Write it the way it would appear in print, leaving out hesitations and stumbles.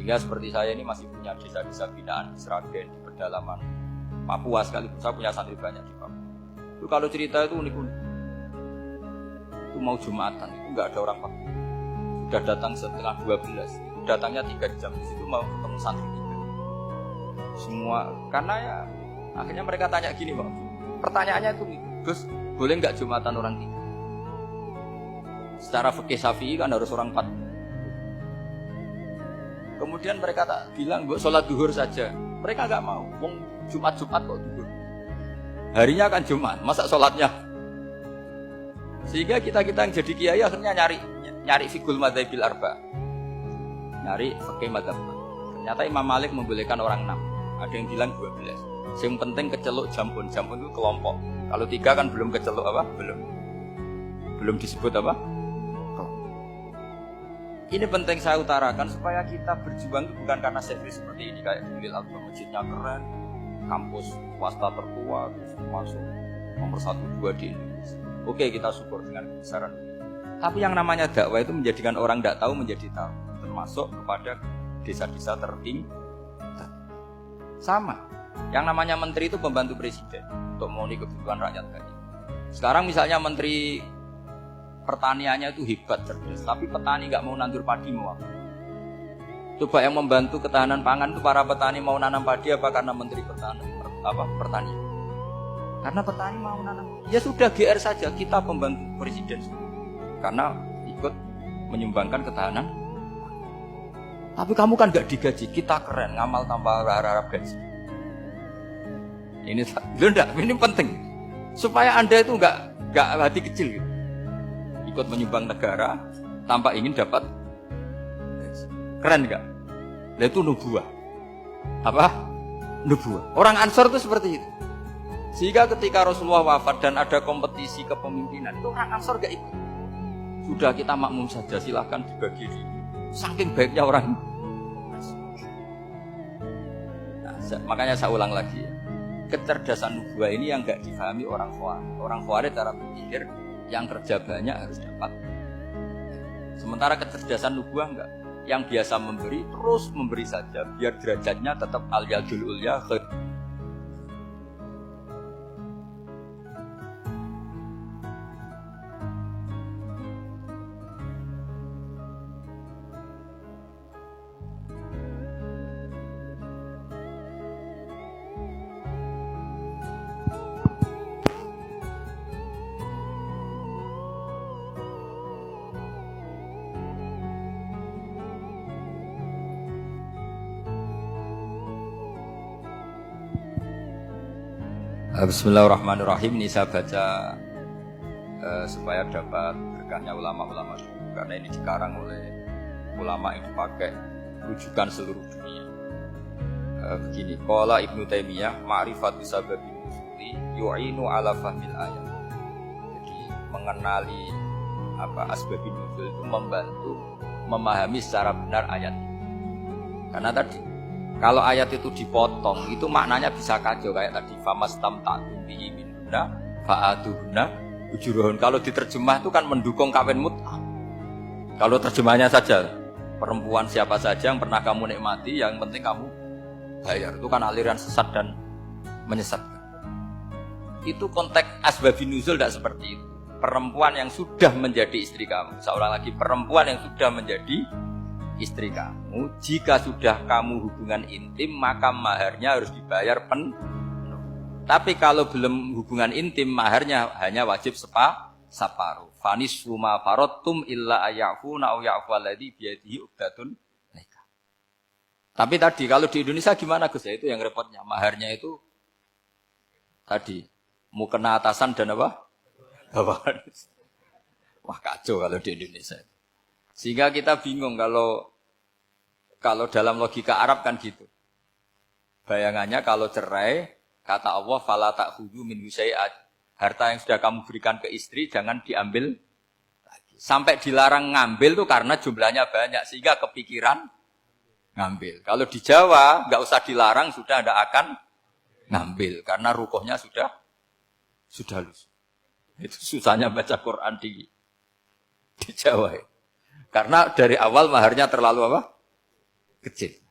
Sehingga seperti saya ini masih punya desa-desa binaan di Sragen, di pedalaman Papua sekalipun. Saya punya santri banyak di Papua. Itu kalau cerita itu unik-unik. Itu mau Jumatan, itu nggak ada orang Papua. Sudah datang setengah 12, itu datangnya 3 jam. Di situ mau ketemu santri 3. Semua, karena ya akhirnya mereka tanya gini Bang. Pertanyaannya itu, Gus, boleh nggak Jumatan orang 3? Secara fikih Syafi'i kan harus orang 4. Kemudian mereka tak bilang, "Mbok sholat duhur saja." Mereka nggak mau. Wong Jumat-Jumat kok duhur. Harinya kan Jumat, masa sholatnya? Sehingga kita yang jadi kiai akhirnya nyari fikul madzhabil arba. Nyari fikih madzhab. Ternyata Imam Malik membolehkan orang 6. Ada yang bilang 12. Yang penting keceluk jampun. Jampun itu kelompok. Kalau 3 kan belum keceluk apa? Belum disebut apa? Ini penting saya utarakan supaya kita berjuang itu bukan karena servis seperti ini kayak Ulil Albab, masjidnya keren, kampus swasta tertua, masuk nomor 1-2 di Indonesia. Oke, kita syukur dengan kebesaran. Tapi yang namanya dakwah itu menjadikan orang tidak tahu menjadi tahu, termasuk kepada desa-desa tertinggal. Sama. Yang namanya menteri itu pembantu presiden untuk memenuhi kebutuhan rakyat tadi. Sekarang misalnya menteri pertaniannya itu hebat, cerdas, tapi petani nggak mau nandur padi mau apa? Coba yang membantu ketahanan pangan itu para petani mau nanam padi apa karena menteri pertanian? Karena petani mau nanam. Ya sudah GR saja, kita pembantu presiden karena ikut menyumbangkan ketahanan. Tapi kamu kan nggak digaji, kita keren, ngamal tanpa harap gaji. Ini penting supaya Anda itu nggak hati kecil gitu. Ikut menyumbang negara tanpa ingin dapat, keren nggak? Nah, itu nubuah. Apa? Nubuah. Orang Ansor itu seperti itu. Sehingga ketika Rasulullah wafat dan ada kompetisi kepemimpinan, itu orang Ansor nggak ikut. Sudah kita makmum saja, silahkan dibagi. Saking baiknya orang. Nah, makanya saya ulang lagi ya. Kecerdasan nubuah ini yang nggak difahami orang Khawarij. Orang Khawarij cara berpikir yang kerja banyak harus dapat. Sementara kecerdasan nubuah enggak. Yang biasa memberi terus memberi saja biar derajatnya tetap al-yadul ulya. Bismillahirrahmanirrahim. Ini saya baca supaya dapat berkahnya ulama-ulama dulu, karena ini dikarang oleh ulama yang dipakai rujukan seluruh dunia. Begini, qala Ibnu Taimiyah, ma'rifatu sababil nuzuli yu'inu ala fahmil ayat. Jadi mengenali asbabun nuzul itu membantu memahami secara benar ayat ini. Karena tadi kalau ayat itu dipotong, itu maknanya bisa kacau kayak tadi. Famastam ta'tum bihi minna fa'atuhunna ujurahun. Kalau diterjemah itu kan mendukung kawin mut'ah. Kalau terjemahnya saja, perempuan siapa saja yang pernah kamu nikmati, yang penting kamu bayar. Itu kan aliran sesat dan menyesatkan. Itu konteks asbabun nuzul tidak seperti itu. Perempuan yang sudah menjadi istri kamu, seorang lagi perempuan yang sudah menjadi istri kamu, jika sudah kamu hubungan intim maka maharnya harus dibayar penuh. Tapi kalau belum hubungan intim, maharnya hanya wajib separuh. Fanis suma farotum illa ayafuna au yafu alladhi biyadihi uqdatun nikah. Tapi tadi kalau di Indonesia gimana Gus? Ya itu yang repotnya, maharnya itu tadi mau kena atasan dan apa? Bawahan. Wah kacau kalau di Indonesia. Sehingga kita bingung kalau dalam logika Arab kan gitu. Bayangannya kalau cerai, kata Allah, fala ta'khudhu minhu syai'an. Harta yang sudah kamu berikan ke istri jangan diambil lagi. Sampai dilarang ngambil tuh karena jumlahnya banyak sehingga kepikiran ngambil. Kalau di Jawa enggak usah dilarang, sudah tidak akan ngambil karena rukuhnya sudah lusuh. Itu susahnya baca Quran di Jawa ya. Karena dari awal maharnya terlalu apa? kecil.